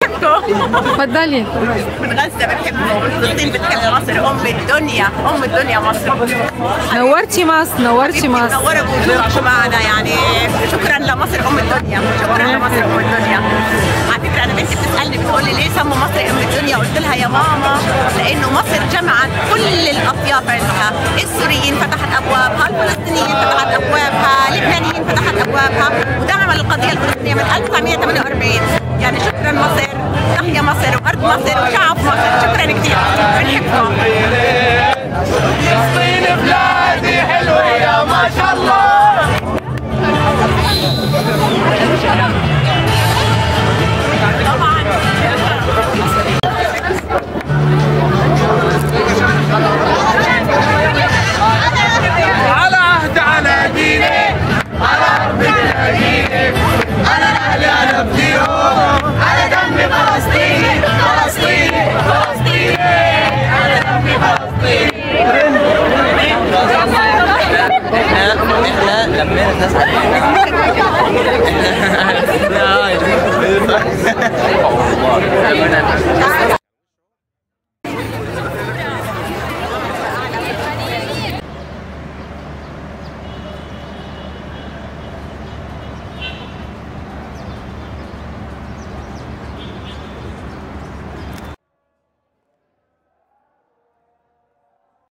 اتفضلي. من غزة بنحب فلسطين، بتحب مصر أم الدنيا، أم الدنيا مصر. نورتي مصر، نورتي مصر. منورة بوجودكم معنا يعني. شكرا لمصر أم الدنيا، شكرا لمصر أم الدنيا. على فكرة أنا بنتي بتسألني بتقول لي ليه سموا مصر أم الدنيا؟ قلت لها يا ماما لأنه مصر جمعت كل الأطياف عندها، السوريين فتحت أبوابها، الفلسطينيين فتحت أبوابها، اللبنانيين فتحت أبوابها، ودعمت القضية الفلسطينية من 1948. يعني شكرا مصر، تحيا مصر وأرض مصر وشعب مصر، شكرا كثير، بنحبكم. فلسطين بلادي حلوة يا ما شاء الله. على عهد على ديني، على ربنا ديني، على اهلي انا بديهم، على دمي فلسطيني فلسطيني فلسطيني، على دمي فلسطيني. احنا لمينا الناس علينا.